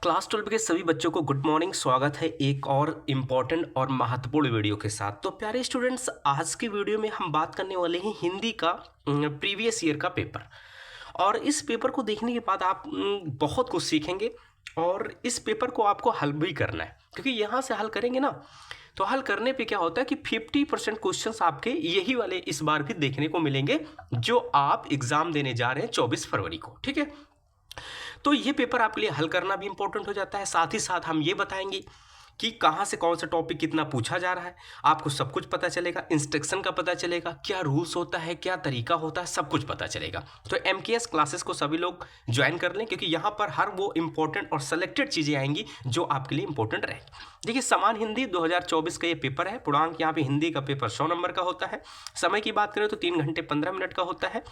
Class 12 के सभी बच्चों को गुड मॉर्निंग। स्वागत है एक और इम्पॉर्टेंट और महत्वपूर्ण वीडियो के साथ। तो प्यारे स्टूडेंट्स, आज की वीडियो में हम बात करने वाले हैं हिंदी का प्रीवियस ईयर का पेपर। और इस पेपर को देखने के बाद आप बहुत कुछ सीखेंगे और इस पेपर को आपको हल भी करना है, क्योंकि यहाँ से हल करेंगे ना तो हल करने पे क्या होता है कि 50% क्वेश्चंस आपके यही वाले इस बार भी देखने को मिलेंगे जो आप एग्जाम देने जा रहे हैं 24 फरवरी को। ठीक है, तो ये पेपर आपके लिए हल करना भी इंपॉर्टेंट हो जाता है। साथ ही साथ हम ये बताएंगे कि कहाँ से कौन सा टॉपिक कितना पूछा जा रहा है, आपको सब कुछ पता चलेगा, इंस्ट्रक्शन का पता चलेगा, क्या रूल्स होता है, क्या तरीका होता है, सब कुछ पता चलेगा। तो MKS क्लासेस को सभी लोग ज्वाइन कर लें, क्योंकि यहाँ पर हर वो इंपॉर्टेंट और सेलेक्टेड चीज़ें आएंगी जो आपके लिए इंपॉर्टेंट रहेगी। देखिए, समान हिंदी 2024 का ये पेपर है। पूर्णांक यहाँ पे हिंदी का पेपर 100 नंबर का होता है। समय की बात करें तो 3 घंटे 15 मिनट का होता है।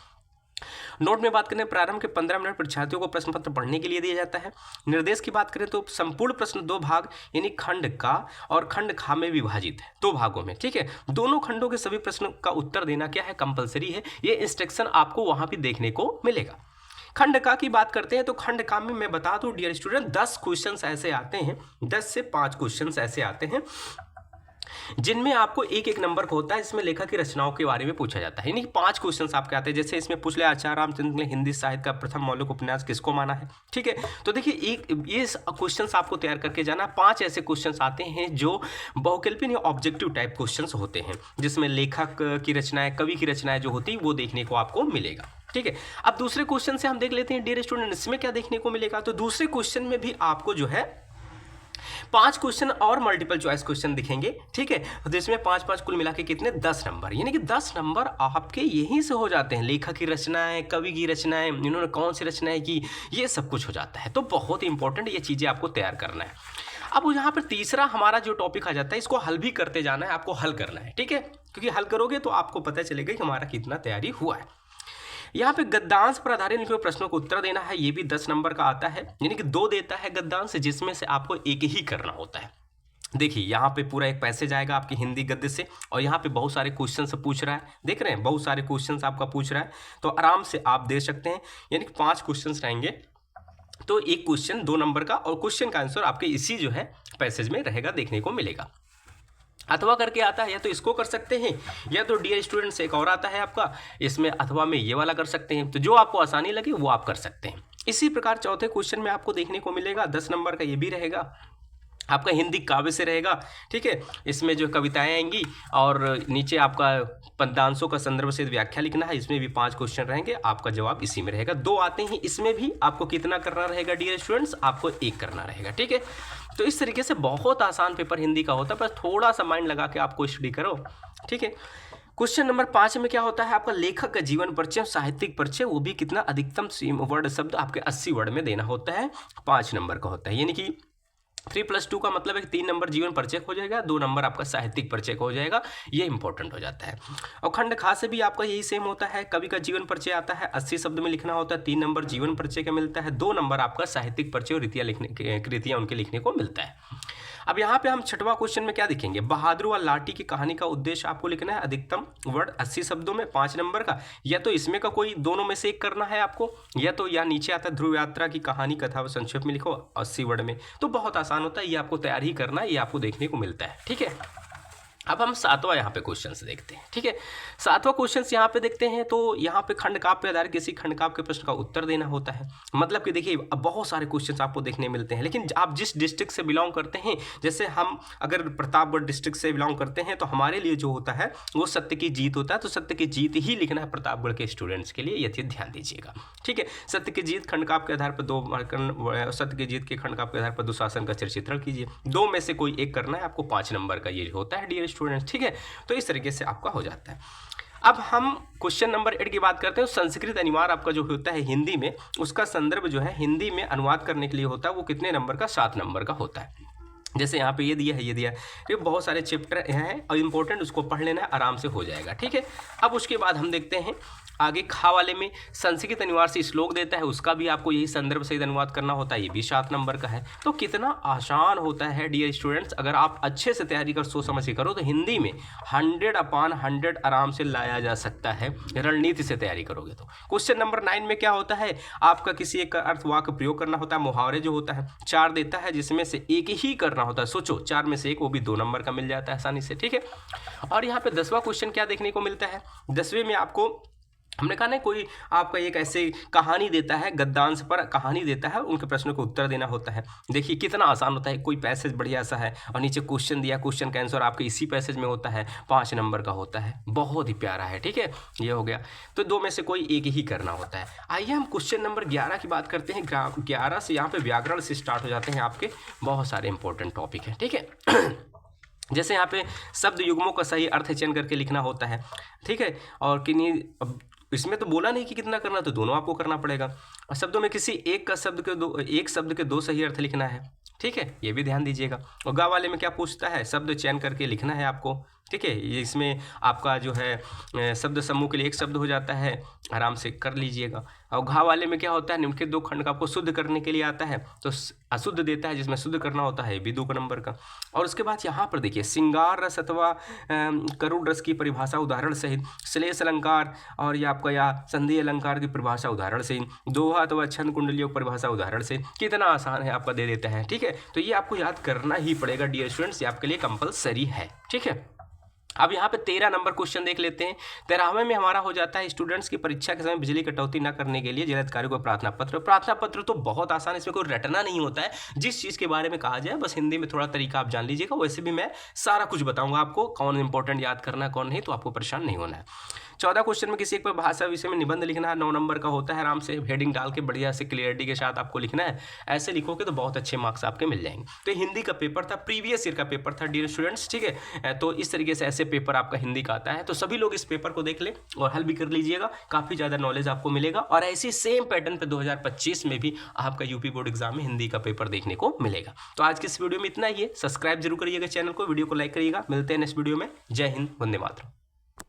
नोट में बात करें, प्रारंभ के 15 मिनट परीक्षार्थियों को प्रश्न पत्र पढ़ने के लिए दिया जाता है। निर्देश की बात करें तो संपूर्ण प्रश्न 2 भाग यानी खंड का और खंड खा में विभाजित है, 2 भागों में। ठीक है, दोनों खंडों के सभी प्रश्नों का उत्तर देना क्या है, कंपलसरी है। ये इंस्ट्रक्शन आपको वहां भी देखने को मिलेगा। खंड का की बात करते हैं तो खंड का में मैं बता दूं डियर स्टूडेंट, 10 क्वेश्चन ऐसे आते हैं, 10 से 5 क्वेश्चन ऐसे आते हैं जिनमें आपको एक एक नंबर का होता है। इसमें लेखक की रचनाओं के बारे में पूछा जाता है, यानी 5 क्वेश्चंस आपके आते हैं। जैसे इसमें पूछ लिया आचार्य रामचंद्र ने हिंदी साहित्य का प्रथम मौलिक उपन्यास किसको माना है। ठीक है, तो देखिए एक ये क्वेश्चंस आपको तैयार करके जाना। 5 ऐसे क्वेश्चंस आते हैं जो बहुकल्पीय ऑब्जेक्टिव टाइप क्वेश्चंस होते हैं, जिसमें लेखक की रचनाएं, कवि की रचनाएं जो होती है वो देखने को आपको मिलेगा। ठीक है, अब दूसरे क्वेश्चन से हम देख लेते हैं डियर स्टूडेंट, इसमें क्या देखने को मिलेगा। तो दूसरे क्वेश्चन में भी आपको जो है 5 क्वेश्चन और मल्टीपल चॉइस क्वेश्चन दिखेंगे। ठीक है, तो इसमें 5-5 कुल मिला के कितने 10 नंबर, यानी कि 10 नंबर आपके यहीं से हो जाते हैं। लेखक की रचनाएं, कवि की रचनाएं, इन्होंने कौन सी रचनाएं की, ये सब कुछ हो जाता है। तो बहुत ही इंपॉर्टेंट ये चीज़ें आपको तैयार करना है। अब यहाँ पर तीसरा हमारा जो टॉपिक आ जाता है, इसको हल भी करते जाना है, आपको हल करना है। ठीक है, क्योंकि हल करोगे तो आपको पता चलेगा कि हमारा कितना तैयारी हुआ है। यहाँ पे गद्यांश पर आधारित लिखे हुए प्रश्नों को उत्तर देना है। ये भी 10 नंबर का आता है, यानी कि 2 देता है गद्यांश, जिसमें से आपको एक ही करना होता है। देखिए, यहाँ पे पूरा एक पैसेज आएगा आपकी हिंदी गद्य से, और यहाँ पे बहुत सारे क्वेश्चन से पूछ रहा है। देख रहे हैं, बहुत सारे क्वेश्चन आपका पूछ रहा है, तो आराम से आप दे सकते हैं। यानी कि 5 क्वेश्चन रहेंगे, तो एक क्वेश्चन 2 नंबर का, और क्वेश्चन का आंसर आपके इसी जो है पैसेज में रहेगा, देखने को मिलेगा। अथवा करके आता है, या तो इसको कर सकते हैं, या तो डियर स्टूडेंट्स एक और आता है आपका, इसमें अथवा में ये वाला कर सकते हैं। तो जो आपको आसानी लगे वो आप कर सकते हैं। इसी प्रकार चौथे क्वेश्चन में आपको देखने को मिलेगा 10 नंबर का, ये भी रहेगा आपका हिंदी काव्य से रहेगा। ठीक है, इसमें जो कविताएं आएंगी और नीचे आपका पद्यांशों का संदर्भ से व्याख्या लिखना है। इसमें भी 5 क्वेश्चन रहेंगे, आपका जवाब इसी में रहेगा। 2 आते हैं, इसमें भी आपको कितना करना रहेगा डियर स्टूडेंट्स, आपको 1 करना रहेगा। ठीक है, तो इस तरीके से बहुत आसान पेपर हिंदी का होता है, बस थोड़ा सा माइंड लगा के आपको स्टडी करो। ठीक है, क्वेश्चन नंबर 5 में क्या होता है, आपका लेखक का जीवन परिचय, साहित्यिक परिचय, वो भी कितना, अधिकतम वर्ड शब्द आपके 80 वर्ड में देना होता है, 5 नंबर का होता है। यानी कि 3+2 का मतलब है कि 3 नंबर जीवन परिचय हो जाएगा, 2 नंबर आपका साहित्यिक परिचय हो जाएगा। ये इंपॉर्टेंट हो जाता है। और खंड खा से भी आपका यही सेम होता है, कवि का जीवन परिचय आता है, 80 शब्द में लिखना होता है, 3 नंबर जीवन परिचय का मिलता है, 2 नंबर आपका साहित्यिक परिचय और कृतियां उनके लिखने को मिलता है। अब यहाँ पे हम 6वां क्वेश्चन में क्या दिखेंगे, बहादुर व लाठी की कहानी का उद्देश्य आपको लिखना है, अधिकतम वर्ड 80 शब्दों में, 5 नंबर का। या तो इसमें का कोई दोनों में से एक करना है आपको, या तो यहाँ नीचे आता है ध्रुव यात्रा की कहानी कथा व संक्षेप में लिखो 80 वर्ड में। तो बहुत आसान होता है, ये आपको तैयार ही करना है, ये आपको देखने को मिलता है। ठीक है, अब हम 7वां यहाँ पे क्वेश्चन देखते हैं। ठीक है, 7वां क्वेश्चन यहाँ पे देखते हैं, तो यहाँ पे खंड काव्य पे आधारित किसी खंड काव्य के प्रश्न का उत्तर देना होता है। मतलब कि देखिए, अब बहुत सारे क्वेश्चंस आपको देखने मिलते हैं, लेकिन आप जिस डिस्ट्रिक्ट से बिलोंग करते हैं, जैसे हम अगर प्रतापगढ़ डिस्ट्रिक्ट से बिलोंग करते हैं, तो हमारे लिए जो होता है वो सत्य की जीत होता है। तो सत्य की जीत ही लिखना है प्रतापगढ़ के स्टूडेंट्स के लिए, ये ध्यान दीजिएगा। ठीक है, सत्य की जीत खंड काव्य के आधार पर 2 सत्य की जीत के खंड काव्य के आधार पर दुशासन का चित्रण कीजिए। 2 में से कोई एक करना है आपको, 5 नंबर का ये होता है डियर स्टूडेंट्स। ठीक है, तो इस तरीके से आपका हो जाता है। अब हम क्वेश्चन नंबर 8 की बात करते हैं। संस्कृत अनिवार्य आपका जो होता है हिंदी में, उसका संदर्भ जो है हिंदी में अनुवाद करने के लिए होता है, वो कितने नंबर का, 7 नंबर का होता है। जैसे यहाँ पे ये दिया है, ये दिया है, ये बहुत सारे चैप्टर हैं और इंपॉर्टेंट, उसको पढ़ लेना है, आराम से हो जाएगा। ठीक है, अब उसके बाद हम देखते हैं आगे खा वाले में संस्कृत अनुवाद से श्लोक देता है, उसका भी आपको यही संदर्भ सहित अनुवाद करना होता है, ये भी 7 नंबर का है। तो कितना आसान होता है डियर स्टूडेंट्स, अगर आप अच्छे से तैयारी कर सोच समझ के करो तो हिंदी में 100/100 आराम से लाया जा सकता है, रणनीति से तैयारी करोगे तो। क्वेश्चन नंबर 9 में क्या होता है, आपका किसी एक अर्थ वाक्य प्रयोग करना होता है, मुहावरे जो होता है 4 देता है, जिसमें से एक ही करना होता है। सोचो 4 में से एक, वो भी 2 नंबर का मिल जाता है आसानी से, ठीक है। और यहाँ पे 10वां क्वेश्चन क्या देखने को मिलता है, 10वें में आपको हमने कहा ना कोई आपका एक ऐसे कहानी देता है, गद्यांश पर कहानी देता है, उनके प्रश्नों को उत्तर देना होता है। देखिए कितना आसान होता है, कोई पैसेज बढ़िया सा है और नीचे क्वेश्चन दिया, क्वेश्चन का आंसर आपके इसी पैसेज में होता है, 5 नंबर का होता है, बहुत ही प्यारा है, ठीक है। ये हो गया, तो 2 में से कोई एक ही करना होता है। आइए हम क्वेश्चन नंबर 11 की बात करते हैं। 11 से यहाँ पे व्याकरण से स्टार्ट हो जाते हैं आपके बहुत सारे इंपॉर्टेंट टॉपिक है, ठीक है। जैसे यहाँ पे शब्द युग्मों का सही अर्थ चयन करके लिखना होता है, ठीक है। और किन्हीं इसमें तो बोला नहीं कि कितना करना, तो दोनों आपको करना पड़ेगा। और शब्दों में किसी एक शब्द के 2 सही अर्थ लिखना है, ठीक है, ये भी ध्यान दीजिएगा। और गा वाले में क्या पूछता है, शब्द चयन करके लिखना है आपको, ठीक है। ये इसमें आपका जो है शब्द समूह के लिए एक शब्द हो जाता है, आराम से कर लीजिएगा। और घा वाले में क्या होता है, निम्नलिखित 2 खंड का आपको शुद्ध करने के लिए आता है, तो अशुद्ध देता है, जिसमें शुद्ध करना होता है, भी 2 नंबर का। और उसके बाद यहाँ पर देखिए श्रृंगार रस अथवा करुण रस की परिभाषा उदाहरण सहित, श्लेष अलंकार और ये आपका या संधि अलंकार की परिभाषा उदाहरण सहित, दोहा अथवा छंद कुंडलियों की परिभाषा उदाहरण से, कितना आसान है आपका दे देता है, ठीक है। तो ये आपको याद करना ही पड़ेगा डियर स्टूडेंट्स, ये आपके लिए कंपलसरी है, ठीक है। अब यहाँ पे 13 नंबर क्वेश्चन देख लेते हैं। 13वें में हमारा हो जाता है स्टूडेंट्स की परीक्षा के समय बिजली कटौती न करने के लिए जिलाधिकारी को प्रार्थना पत्र। प्रार्थना पत्र तो बहुत आसान है, इसमें कोई रटना नहीं होता है, जिस चीज़ के बारे में कहा जाए बस हिंदी में थोड़ा तरीका आप जान लीजिएगा। वैसे भी मैं सारा कुछ बताऊंगा आपको, कौन इंपॉर्टेंट याद करना है कौन नहीं, तो आपको परेशान नहीं होना है। 14 क्वेश्चन में किसी एक पर भाषा विषय में निबंध लिखना है, 9 नंबर का होता है, आराम से हेडिंग डाल के बढ़िया से क्लियरिटी के साथ आपको लिखना है। ऐसे लिखोगे तो बहुत अच्छे मार्क्स आपके मिल जाएंगे। तो हिंदी का पेपर था, प्रीवियस ईयर का पेपर था डियर स्टूडेंट्स, ठीक है। तो इस तरीके से ऐसे पेपर आपका हिंदी का आता है, तो सभी लोग इस पेपर को देख लें और हल भी कर लीजिएगा, काफ़ी ज़्यादा नॉलेज आपको मिलेगा। और ऐसी सेम पैटर्न पे 2025 में भी आपका यूपी बोर्ड एग्जाम में हिंदी का पेपर देखने को मिलेगा। तो आज की इस वीडियो में इतना ही है, सब्सक्राइब जरूर करिएगा चैनल को, वीडियो को लाइक करिएगा। मिलते हैं नेक्स्ट वीडियो में। जय हिंद, वंदे मातरम।